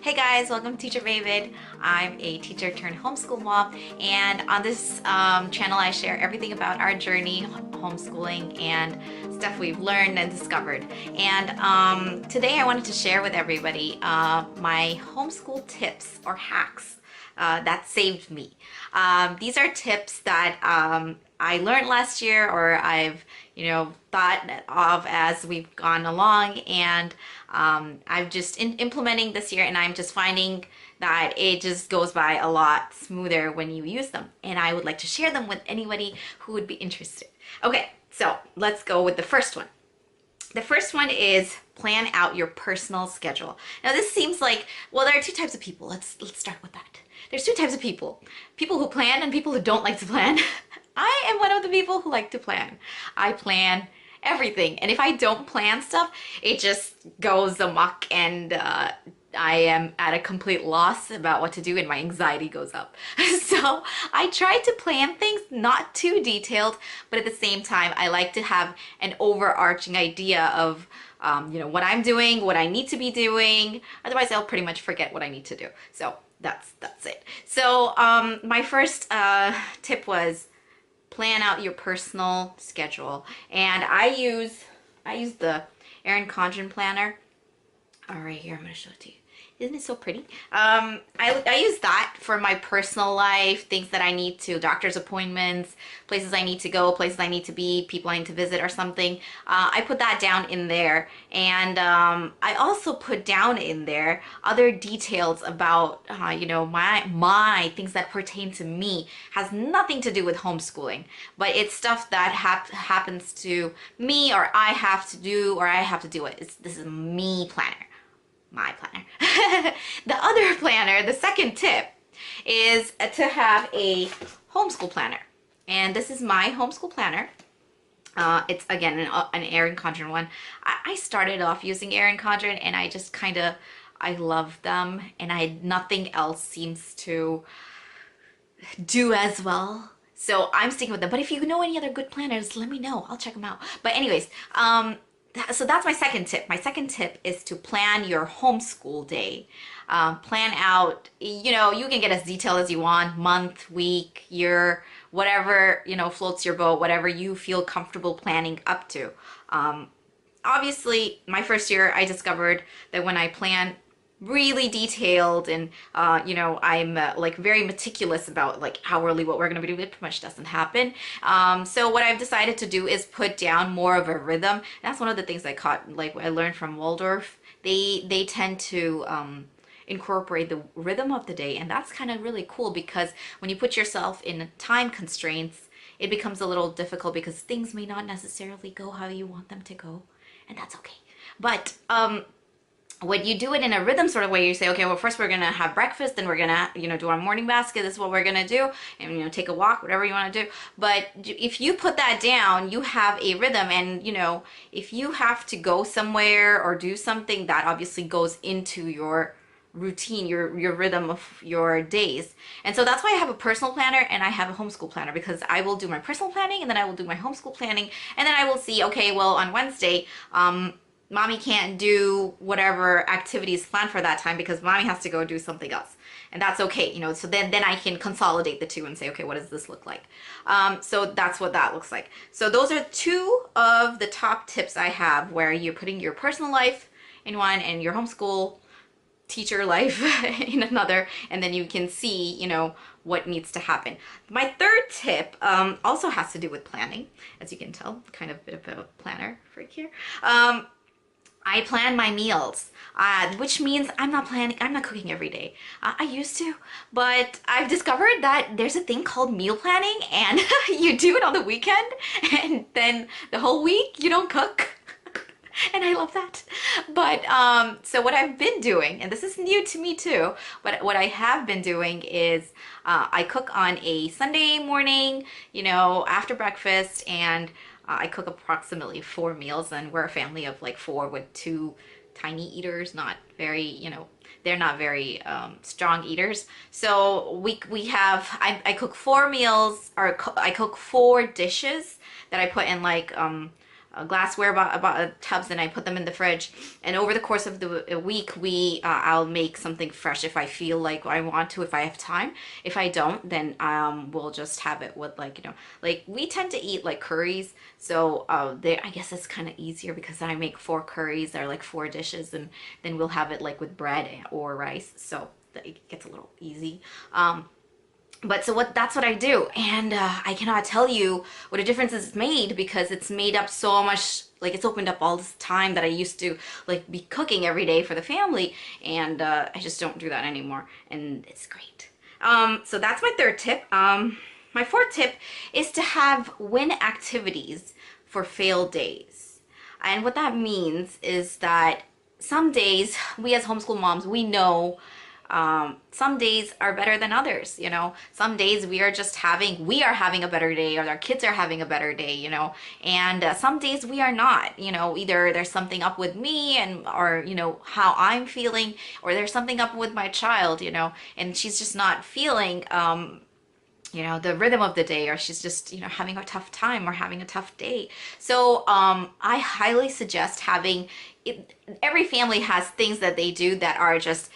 Hey guys, welcome to Teacher Mabid. I'm a teacher turned homeschool mom, and on this channel I share everything about our journey homeschooling and stuff we've learned and discovered. And today I wanted to share with everybody my homeschool tips or hacks that saved me. These are tips that I learned last year, or I've thought of as we've gone along, and I'm just implementing this year, and I'm just finding that it just goes by a lot smoother when you use them, and I would like to share them with anybody who would be interested. Okay, so let's go with the first one. The first one is plan out your personal schedule. Now this seems like, well, there are two types of people. Let's start with that. There's two types of people. People who plan and people who don't like to plan. I am one of the people who like to plan. I plan everything, and if I don't plan stuff, it just goes amok, and I am at a complete loss about what to do, and my anxiety goes up. So I try to plan things not too detailed, but at the same time I like to have an overarching idea of what I'm doing, what I need to be doing. Otherwise I'll pretty much forget what I need to do. So that's it. So my first tip was plan out your personal schedule, and I use the Erin Condren planner. All right, here, I'm going to show it to you. Isn't it so pretty? I use that for my personal life, things that I need to, doctor's appointments, places I need to go, places I need to be, people I need to visit or something. I put that down in there, and I also put down in there other details about my things that pertain to me. Has nothing to do with homeschooling, but it's stuff that happens to me, or I have to do, or I have to do it. This is me planner. My planner. The other planner, the second tip, is to have a homeschool planner. And this is my homeschool planner. It's again an Erin Condren one. I started off using Erin Condren, and I just I love them, and nothing else seems to do as well. So I'm sticking with them. But if you know any other good planners, let me know. I'll check them out. But anyways, so that's my second tip. My second tip is to plan your homeschool day. Plan out, you can get as detailed as you want, month, week, year, whatever, floats your boat, whatever you feel comfortable planning up to. Obviously, my first year, I discovered that when I plan really detailed and I'm like very meticulous about like hourly what we're going to be doing, it pretty much doesn't happen. So what I've decided to do is put down more of a rhythm. That's one of the things I learned from Waldorf. They tend to incorporate the rhythm of the day, and that's kind of really cool, because when you put yourself in time constraints, it becomes a little difficult because things may not necessarily go how you want them to go, and that's okay. But when you do it in a rhythm sort of way, you say, okay, well, first we're gonna have breakfast, then we're gonna do our morning basket, this is what we're gonna do, and take a walk, whatever you want to do. But if you put that down, you have a rhythm, and if you have to go somewhere or do something, that obviously goes into your routine, your rhythm of your days. And so that's why I have a personal planner and I have a homeschool planner, because I will do my personal planning, and then I will do my homeschool planning, and then I will see, okay, well, on Wednesday mommy can't do whatever activities planned for that time because mommy has to go do something else, and that's okay. So then I can consolidate the two and say, okay, what does this look like? So that's what that looks like. So those are two of the top tips I have, where you're putting your personal life in one and your homeschool teacher life in another, and then you can see what needs to happen. My third tip also has to do with planning. As you can tell, kind of a bit of a planner freak here. I plan my meals, which means I'm not cooking every day. I used to, but I've discovered that there's a thing called meal planning, and you do it on the weekend, and then the whole week you don't cook. And I love that. But so what I've been doing, and this is new to me too, but what I have been doing is I cook on a Sunday morning, after breakfast, and I cook approximately 4 meals, and we're a family of like 4 with 2 tiny eaters, not very, they're not very strong eaters. So I cook 4 meals, or I cook 4 dishes that I put in like glassware tubs, and I put them in the fridge. And over the course of the week, I'll make something fresh if I feel like I want to, if I have time. If I don't, then we'll just have it with, like, like we tend to eat like curries, so I guess it's kind of easier because I make 4 curries. They're like 4 dishes, and then we'll have it like with bread or rice, so it gets a little easy. But so that's what I do, and I cannot tell you what a difference it's made, because it's made up so much, like it's opened up all this time that I used to like be cooking every day for the family, and I just don't do that anymore, and it's great. So that's my 3rd tip. My 4th tip is to have win activities for failed days. And what that means is that some days, we as homeschool moms, we know some days are better than others. Some days we are having a better day, or our kids are having a better day, and some days we are not. Either there's something up with me, or how I'm feeling, or there's something up with my child, and she's just not feeling the rhythm of the day, or she's just having a tough time or having a tough day. So I highly suggest having it. Every family has things that they do that are just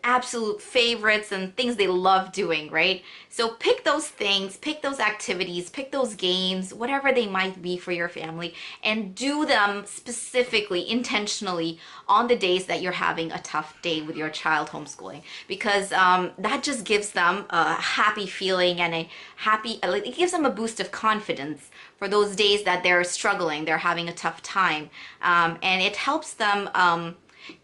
absolute favorites and things they love doing, right? So pick those things, pick those activities, pick those games, whatever they might be for your family, and do them specifically, intentionally on the days that you're having a tough day with your child homeschooling, because that just gives them a happy feeling, and it gives them a boost of confidence for those days that they're struggling, they're having a tough time, and it helps them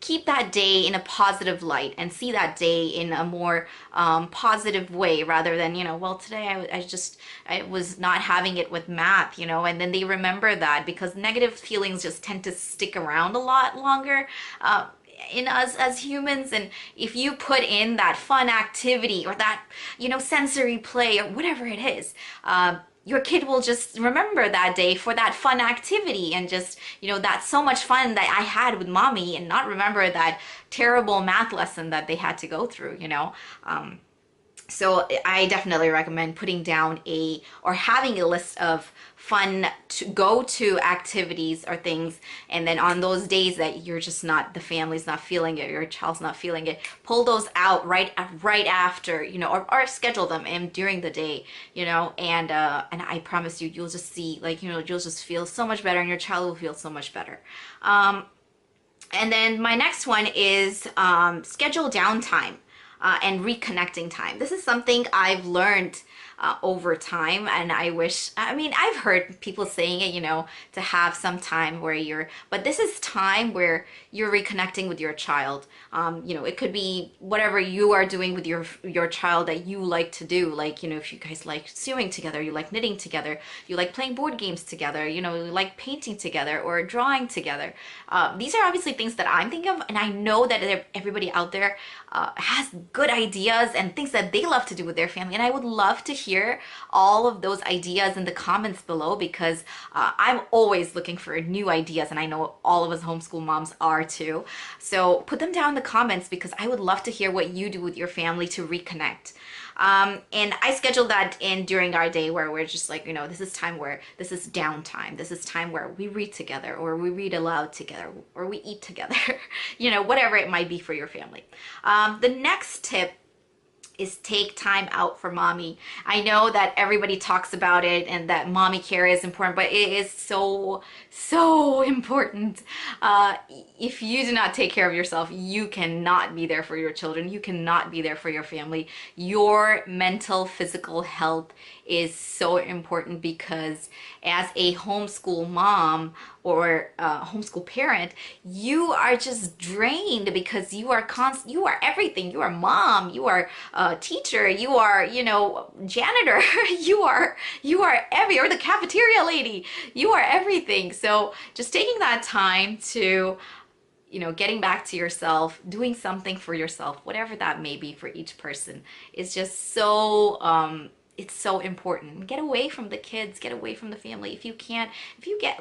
keep that day in a positive light and see that day in a more positive way, rather than well, today I was not having it with math, and then they remember that, because negative feelings just tend to stick around a lot longer in us as humans. And if you put in that fun activity, or that sensory play, or whatever it is, your kid will just remember that day for that fun activity, and just, that's so much fun that I had with mommy, and not remember that terrible math lesson that they had to go through. So I definitely recommend putting down or having a list of fun to go to activities or things, and then on those days that you're just not, the family's not feeling it, your child's not feeling it, pull those out right after, or schedule them in during the day, and I promise you, you'll just see, like, you'll just feel so much better, and your child will feel so much better. And then my next one is schedule downtime. And reconnecting time. This is something I've learned over time, and I've heard people saying it, to have some time where but this is time where you're reconnecting with your child. It could be whatever you are doing with your child that you like to do. Like, if you guys like sewing together, you like knitting together, you like playing board games together, you like painting together or drawing together. These are obviously things that I'm thinking of, and I know that everybody out there has good ideas and things that they love to do with their family, and I would love to hear all of those ideas in the comments below, because I'm always looking for new ideas, and I know all of us homeschool moms are too. So put them down in the comments, because I would love to hear what you do with your family to reconnect. And I schedule that in during our day, where we're just like, this is downtime. This is time where we read together, or we read aloud together, or we eat together, whatever it might be for your family. The next tip is take time out for mommy. I know that everybody talks about it, and that mommy care is important, but it is so important. If you do not take care of yourself, you cannot be there for your children. You cannot be there for your family. Your mental, physical health is so important, because as a homeschool mom or homeschool parent, you are just drained, because you are everything. You are mom, you are teacher, you are janitor, you're the cafeteria lady, you are everything. So just taking that time to getting back to yourself, doing something for yourself, whatever that may be for each person, is just so it's so important. Get away from the kids, get away from the family. If you get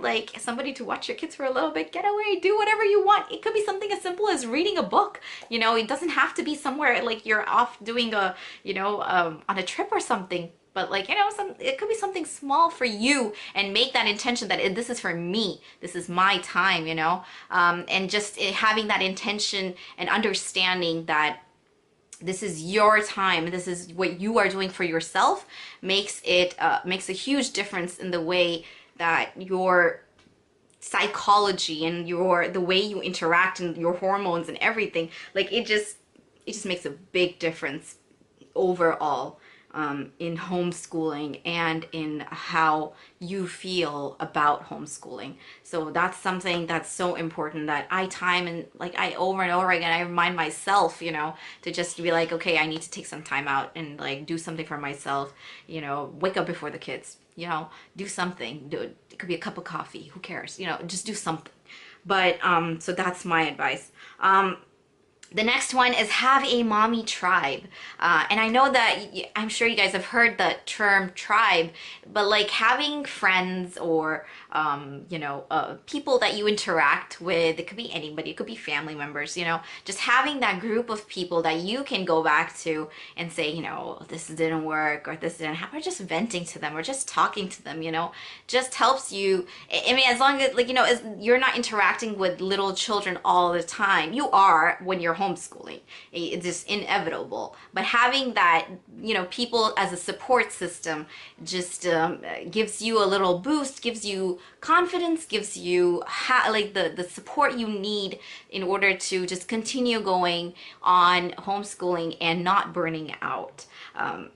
like somebody to watch your kids for a little bit, get away, do whatever you want. It could be something as simple as reading a book. It doesn't have to be somewhere like you're off doing on a trip or something. but like, you know, it could be something small for you, and make that intention that this is for me, this is my time, you know. And just having that intention and understanding that this is your time, this is what you are doing for yourself, makes it makes a huge difference in the way that your psychology and the way you interact and your hormones and everything, like it just makes a big difference overall, in homeschooling and in how you feel about homeschooling. So that's something that's so important, that I time and like I over and over again, I remind myself, you know, to just be like, okay, I need to take some time out and like do something for myself, you know, wake up before the kids, you know, do something. It could be a cup of coffee, who cares, you know, just do something. But so that's my advice. The next one is have a mommy tribe. And I know that I'm sure you guys have heard the term tribe, but like having friends or, you know, people that you interact with, it could be anybody, it could be family members, you know, just having that group of people that you can go back to and say, you know, this didn't work or this didn't happen, or just venting to them or just talking to them, you know, just helps you. I mean, as long as, like, you know, as you're not interacting with little children all the time, you are when you're homeschooling. It's just inevitable. But having that, you know, people as a support system just gives you a little boost, gives you confidence, gives you like the support you need in order to just continue going on homeschooling and not burning out.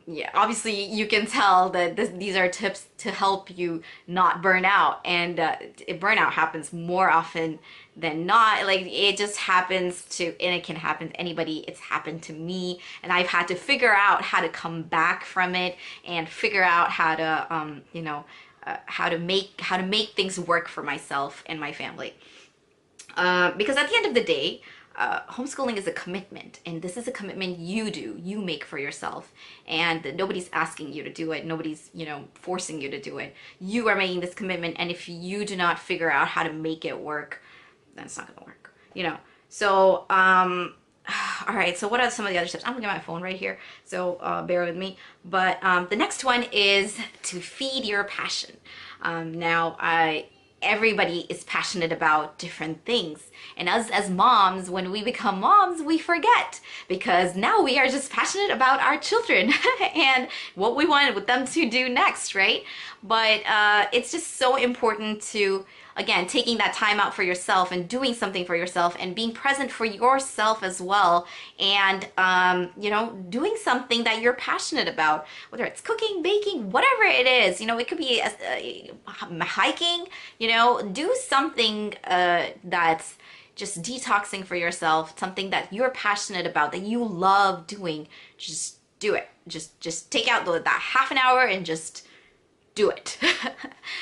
Yeah, obviously you can tell that these are tips to help you not burn out, and burnout happens more often than not. Like, it just happens to, and it can happen to anybody. It's happened to me, and I've had to figure out how to come back from it and figure out how to you know, how to make things work for myself and my family. Because at the end of the day, homeschooling is a commitment, and this is a commitment you make for yourself, and nobody's asking you to do it. Nobody's, you know, forcing you to do it. You are making this commitment, and if you do not figure out how to make it work, then it's not gonna work, you know. So all right, so what are some of the other tips? I'm looking at my phone right here, so bear with me. But the next one is to feed your passion. Now, everybody is passionate about different things, and us as moms, when we become moms, we forget, because now we are just passionate about our children and what we want them to do next, right? But it's just so important to, again, taking that time out for yourself and doing something for yourself and being present for yourself as well, and you know, doing something that you're passionate about, whether it's cooking, baking, whatever it is. You know, it could be hiking, you know, do something that's just detoxing for yourself, something that you're passionate about, that you love doing. Just do it. Just take out that half an hour and just do it.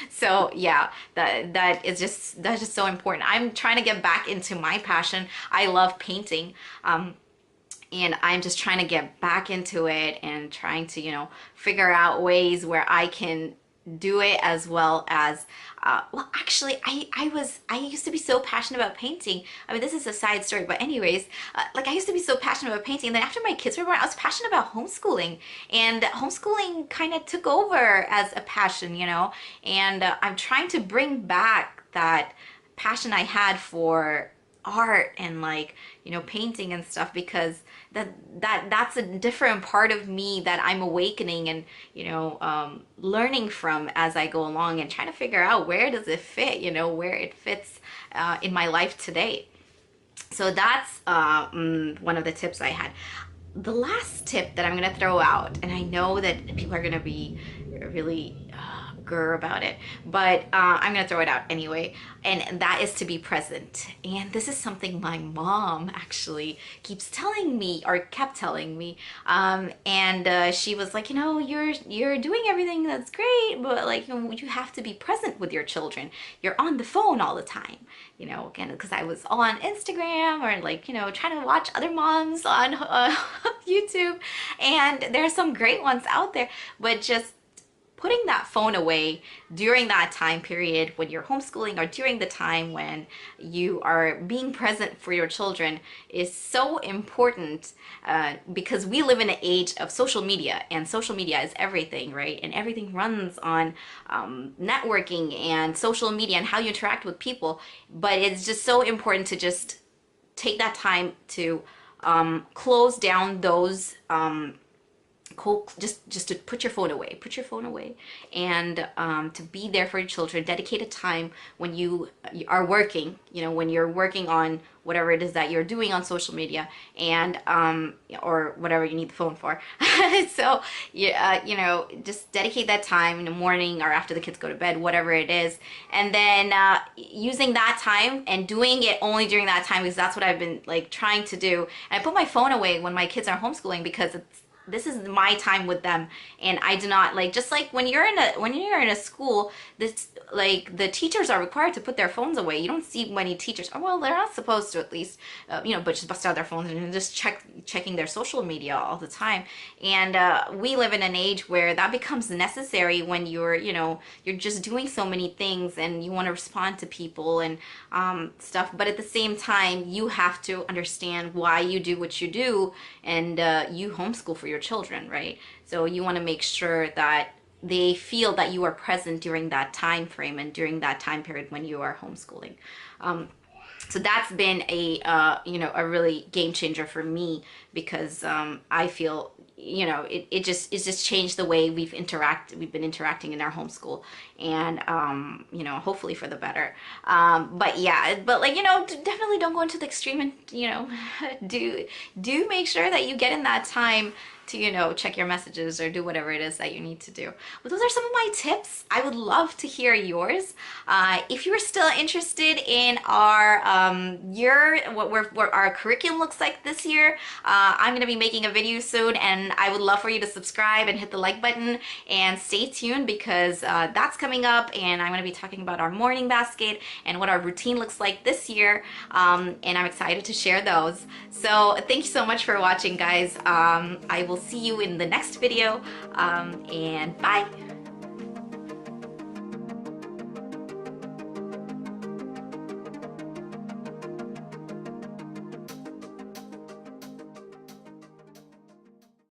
So yeah, that's just so important. I'm trying to get back into my passion. I love painting, and I'm just trying to get back into it and trying to, you know, figure out ways where I can do it, as well as well, actually, I used to be so passionate about painting. I mean, this is a side story, but anyways, like, I used to be so passionate about painting, and then after my kids were born, I was passionate about homeschooling, and homeschooling kind of took over as a passion, you know. And I'm trying to bring back that passion I had for art and, like, you know, painting and stuff, because that's a different part of me that I'm awakening and, you know, learning from as I go along, and trying to figure out where does it fit, you know, where it fits in my life today. So that's one of the tips I had. The last tip that I'm gonna throw out, and I know that people are gonna be really grr about it, but I'm gonna throw it out anyway, and that is to be present. And this is something my mom actually keeps telling me, or kept telling me, and she was like, you know, you're doing everything that's great, but like, you know, you have to be present with your children. You're on the phone all the time, you know. Again, because I was on Instagram, or like, you know, trying to watch other moms on YouTube, and there are some great ones out there, but just putting that phone away during that time period when you're homeschooling, or during the time when you are being present for your children, is so important, because we live in an age of social media, and social media is everything, right? And everything runs on networking and social media and how you interact with people. But it's just so important to just take that time to close down those just to put your phone away, and to be there for your children. Dedicate a time when you are working, when you're working on whatever it is that you're doing on social media, and or whatever you need the phone for. So just dedicate that time in the morning or after the kids go to bed, whatever it is, and then using that time and doing it only during that time, because that's what I've been like trying to do. And I put my phone away when my kids are homeschooling, because this is my time with them, and I do not like, just like when you're in a school, this, like, the teachers are required to put their phones away. You don't see many teachers, oh well, they're not supposed to, at least, but just bust out their phones and just checking their social media all the time. And we live in an age where that becomes necessary when you're just doing so many things and you want to respond to people and stuff. But at the same time, you have to understand why you do what you do, and you homeschool for your children, right? So you want to make sure that they feel that you are present during that time frame and during that time period when you are homeschooling. So that's been a really game changer for me, because I feel it's just changed the way we've been interacting in our homeschool, and hopefully for the better. But like, definitely don't go into the extreme, and do make sure that you get in that time to check your messages or do whatever it is that you need to do. But those are some of my tips. I would love to hear yours. If you're still interested in our what our curriculum looks like this year, I'm gonna be making a video soon, and I would love for you to subscribe and hit the like button and stay tuned, because that's coming up, and I'm gonna be talking about our morning basket and what our routine looks like this year, and I'm excited to share those. So thank you so much for watching, guys. I will see you in the next video, and bye.